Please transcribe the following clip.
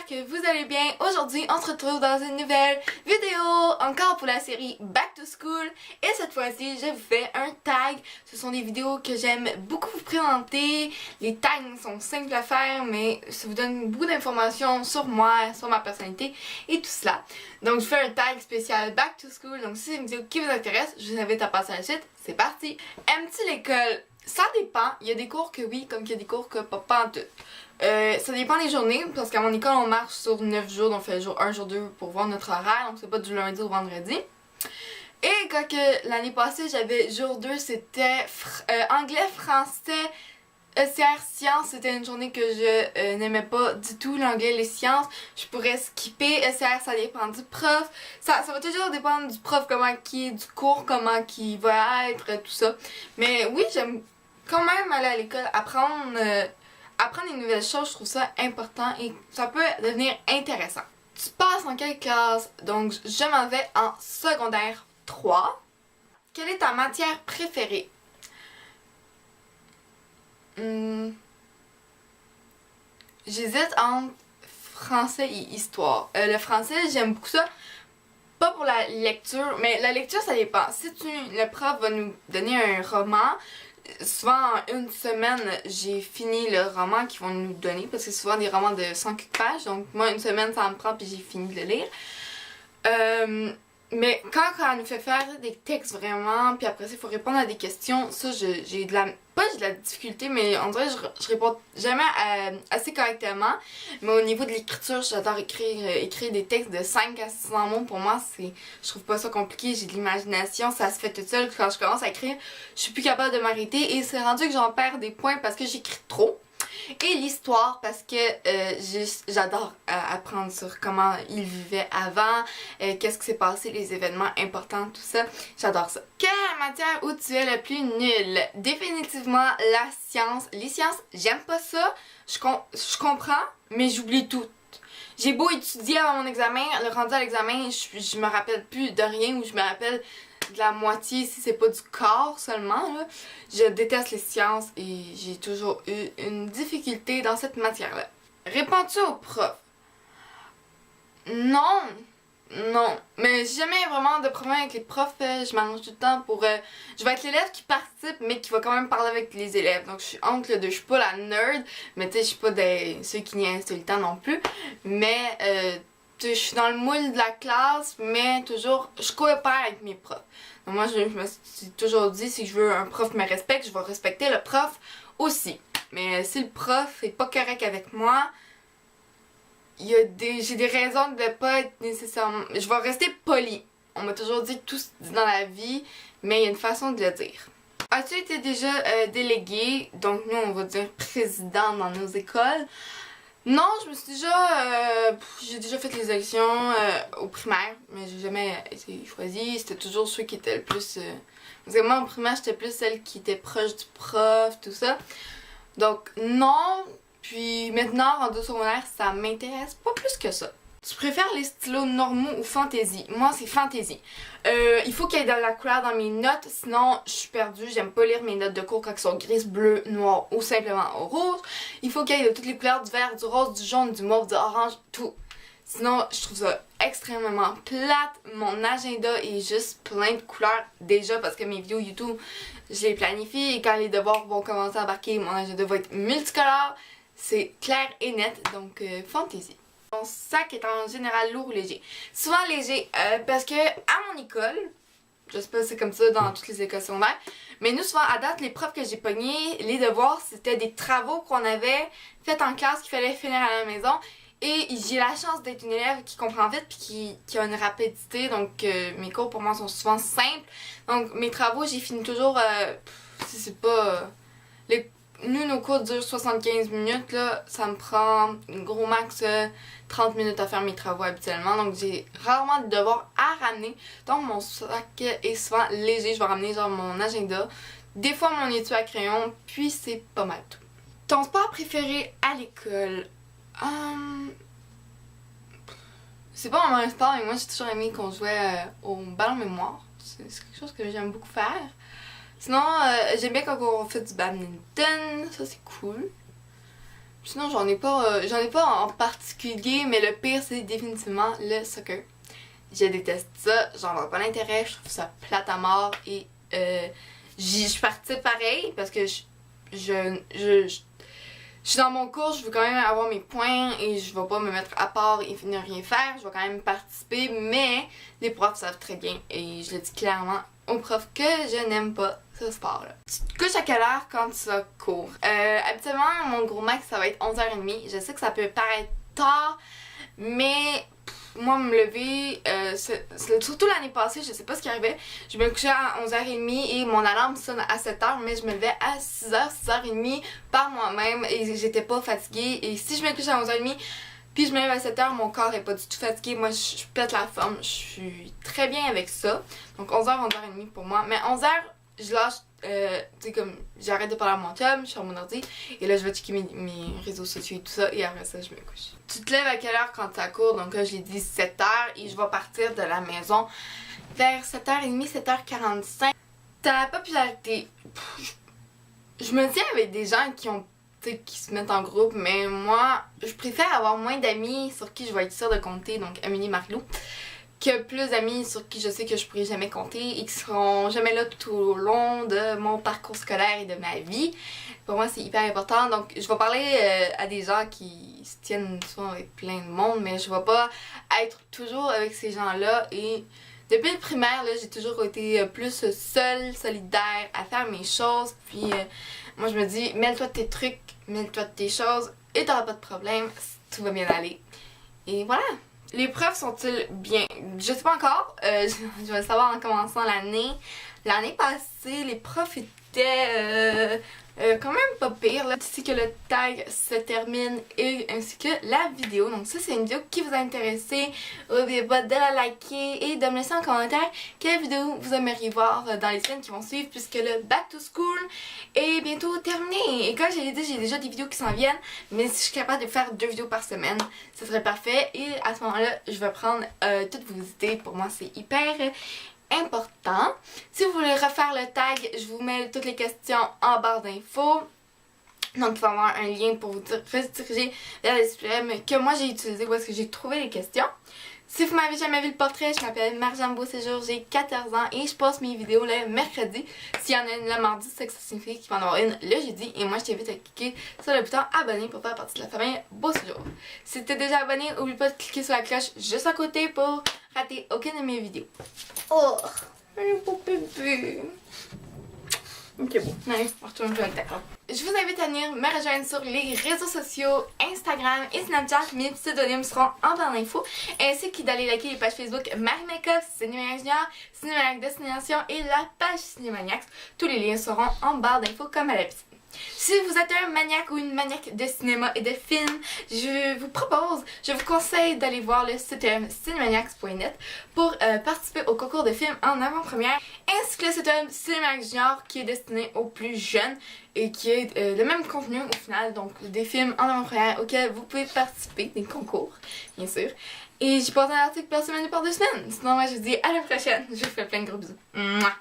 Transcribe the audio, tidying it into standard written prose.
que vous allez bien. Aujourd'hui, on se retrouve dans une nouvelle vidéo, encore pour la série Back to School. Et cette fois-ci, je vous fais un tag. Ce sont des vidéos que j'aime beaucoup vous présenter. Les tags sont simples à faire, mais ça vous donne beaucoup d'informations sur moi, sur ma personnalité et tout cela. Donc, je fais un tag spécial Back to School. Donc, si c'est une vidéo qui vous intéresse, je vous invite à passer à la suite. C'est parti! Aimes-tu l'école? Ça dépend. Il y a des cours que oui, comme il y a des cours que pas en tout. Ça dépend des journées, parce qu'à mon école, on marche sur 9 jours, donc on fait jour 1, jour 2 pour voir notre horaire, donc c'est pas du lundi au vendredi. Et quand l'année passée, j'avais jour 2, c'était anglais, français, ECR, sciences, c'était une journée que je n'aimais pas du tout, l'anglais, les sciences. Je pourrais skipper. ECR, ça dépend du prof. Ça va toujours dépendre du prof, du cours, comment qui va être, tout ça. Mais oui, j'aime quand même aller à l'école, apprendre des nouvelles choses, je trouve ça important et ça peut devenir intéressant. Tu passes en quelle classe? Donc, je m'en vais en secondaire 3. Quelle est ta matière préférée? J'hésite entre français et histoire. Le français, j'aime beaucoup ça. Pas pour la lecture, mais la lecture, ça dépend. Si le prof va nous donner un roman, souvent en une semaine, j'ai fini le roman qu'ils vont nous donner, parce que c'est souvent des romans de 100 pages, donc moi, une semaine, ça me prend, puis j'ai fini de le lire. Mais quand elle nous fait faire des textes vraiment, puis après ça, il faut répondre à des questions, ça, j'ai de la... Pas j'ai de la difficulté, mais on dirait que je réponds jamais assez correctement. Mais au niveau de l'écriture, j'adore écrire des textes de 5 à 600 mots. Pour moi, je trouve pas ça compliqué, j'ai de l'imagination, ça se fait tout seul. Quand je commence à écrire, je suis plus capable de m'arrêter et c'est rendu que j'en perds des points parce que j'écris trop. Et l'histoire parce que j'adore apprendre sur comment ils vivaient avant, qu'est-ce qui s'est passé, les événements importants, tout ça. J'adore ça. Quelle est la matière où tu es le plus nul? Définitivement la science. Les sciences, j'aime pas ça. Je comprends, mais j'oublie tout. J'ai beau étudier avant mon examen, le rendu à l'examen, je me rappelle plus de rien ou je me rappelle de la moitié si c'est pas du corps seulement. Là. Je déteste les sciences et j'ai toujours eu une difficulté dans cette matière-là. Réponds-tu aux profs? Non. Non. Mais j'ai jamais vraiment de problème avec les profs. Je m'arrange tout le temps pour... je vais être l'élève qui participe mais qui va quand même parler avec les élèves. Donc je suis entre les deux. Je suis pas la nerd, mais tu sais, je suis pas ceux qui niaisent tout le temps non plus. Mais... je suis dans le moule de la classe, mais toujours, je coopère avec mes profs. Donc moi, je me suis toujours dit, si je veux un prof me respecte, je vais respecter le prof aussi. Mais si le prof est pas correct avec moi, j'ai des raisons de ne pas être nécessairement... Je vais rester polie. On m'a toujours dit tout se dit dans la vie, mais il y a une façon de le dire. As-tu été déjà délégué, donc nous on va dire président dans nos écoles? Non, j'ai déjà fait les élections au primaire, mais j'ai jamais été choisie. C'était toujours ceux qui étaient le plus... Parce que moi, au primaire, j'étais plus celle qui était proche du prof, tout ça. Donc, non. Puis maintenant, rendu au secondaire, ça m'intéresse pas plus que ça. Tu préfères les stylos normaux ou fantasy? Moi, c'est fantasy. Il faut qu'il y ait de la couleur dans mes notes, sinon je suis perdue. J'aime pas lire mes notes de cours quand elles sont grises, bleues, noires ou simplement rouge. Il faut qu'il y ait de toutes les couleurs, du vert, du rose, du jaune, du mauve, du orange, tout. Sinon, je trouve ça extrêmement plate. Mon agenda est juste plein de couleurs déjà parce que mes vidéos YouTube, je les planifie et quand les devoirs vont commencer à embarquer, mon agenda va être multicolore. C'est clair et net, donc fantasy. Mon sac est en général lourd ou léger. Souvent léger, parce que à mon école, je sais pas si c'est comme ça dans toutes les écoles secondaires, mais nous souvent à date, les profs que j'ai pognés, les devoirs c'était des travaux qu'on avait fait en classe qu'il fallait finir à la maison. Et j'ai la chance d'être une élève qui comprend vite puis qui a une rapidité, donc mes cours pour moi sont souvent simples. Donc mes travaux, j'ai fini toujours, si c'est pas... Nous, nos cours durent 75 minutes, là, ça me prend un gros max 30 minutes à faire mes travaux habituellement, donc j'ai rarement de devoirs à ramener. Donc mon sac est souvent léger, je vais ramener genre mon agenda, des fois mon étui à crayon, puis c'est pas mal tout. Ton sport préféré à l'école? C'est pas vraiment un sport, mais moi j'ai toujours aimé qu'on jouait au ballon mémoire, c'est quelque chose que j'aime beaucoup faire. Sinon, j'aime bien quand on fait du badminton, ça c'est cool. Sinon, j'en ai pas en particulier, mais le pire, c'est définitivement le soccer. Je déteste ça, j'en vois pas l'intérêt, je trouve ça plate à mort et je participe pareil parce que je suis dans mon cours, je veux quand même avoir mes points et je vais pas me mettre à part et ne rien faire, je vais quand même participer, mais les profs savent très bien et je le dis clairement aux profs que je n'aime pas ce sport-là. Tu te couches à quelle heure quand tu as cours? Habituellement, mon gros max, ça va être 11h30. Je sais que ça peut paraître tard, mais moi, me lever, surtout l'année passée, je sais pas ce qui arrivait. Je me couchais à 11h30 et mon alarme sonne à 7h, mais je me levais à 6h, 6h30 par moi-même et j'étais pas fatiguée. Et si je me couche à 11h30, puis je me lève à 7h, mon corps est pas du tout fatigué. Moi, je pète la forme. Je suis très bien avec ça. Donc 11h, 11h30 pour moi. Mais 11h, je lâche, tu sais, comme j'arrête de parler à mon chum, je suis sur mon ordi. Et là, je vais checker mes réseaux sociaux et tout ça. Et après ça, je me couche. Tu te lèves à quelle heure quand tu cours? Donc là, je l'ai dit 7h. Et je vais partir de la maison vers 7h30, 7h45. T'as la popularité. Je me tiens avec des gens qui se mettent en groupe, mais moi, je préfère avoir moins d'amis sur qui je vais être sûre de compter, donc Amélie Marlou, que plus d'amis sur qui je sais que je pourrai jamais compter et qui seront jamais là tout au long de mon parcours scolaire et de ma vie. Pour moi, c'est hyper important, donc je vais parler à des gens qui se tiennent souvent avec plein de monde, mais je vais pas être toujours avec ces gens-là et depuis le primaire, là, j'ai toujours été plus seule, solidaire, à faire mes choses, puis moi je me dis, mêle-toi de tes trucs, mêle-toi de tes choses et t'auras pas de problème, tout va bien aller. Et voilà! Les profs sont-ils bien? Je sais pas encore, je vais le savoir en commençant l'année. L'année passée, les profs étaient quand même pas pire. Là, ici que le tag se termine et ainsi que la vidéo. Donc ça, c'est une vidéo qui vous a intéressé. N'oubliez pas de la liker et de me laisser en commentaire quelle vidéo vous aimeriez voir dans les semaines qui vont suivre puisque le Back to School est bientôt terminé. Et comme je l'ai dit, j'ai déjà des vidéos qui s'en viennent. Mais si je suis capable de faire 2 vidéos par semaine, ce serait parfait. Et à ce moment-là, je vais prendre toutes vos idées. Pour moi, c'est hyper important. Si vous voulez refaire le tag, je vous mets toutes les questions en barre d'infos. Donc il va y avoir un lien pour vous rediriger vers les systèmes que moi j'ai utilisé où est-ce que j'ai trouvé les questions. Si vous m'avez jamais vu le portrait, je m'appelle Marjane Beauséjour, j'ai 14 ans et je poste mes vidéos le mercredi. S'il y en a une le mardi, c'est que ça signifie qu'il va y en avoir une le jeudi. Et moi, je t'invite à cliquer sur le bouton abonner pour faire partie de la famille Beauséjour. Si tu es déjà abonné, n'oublie pas de cliquer sur la cloche juste à côté pour rater aucune de mes vidéos. Oh, un beau bébé. Ok, bon. Allez, on retourne jouer avec ta corde. Je vous invite à venir me rejoindre sur les réseaux sociaux, Instagram et Snapchat. Mes pseudonymes seront en barre d'infos. Ainsi que d'aller liker les pages Facebook Marie Makeup, Cinémaniacs Junior, Cinémaniacs Destination et la page Cinémaniacs. Tous les liens seront en barre d'infos comme à l'habitude. Si vous êtes un maniaque ou une maniaque de cinéma et de films, je vous conseille d'aller voir le site cinemaniacs.net pour participer au concours de films en avant-première, ainsi que le site Cinémaniacs Junior qui est destiné aux plus jeunes et qui est le même contenu au final, donc des films en avant-première auxquels vous pouvez participer, des concours, bien sûr. Et j'ai posté un article par semaine et par 2 semaines. Sinon, moi je vous dis à la prochaine. Je vous fais plein de gros bisous. Mouah.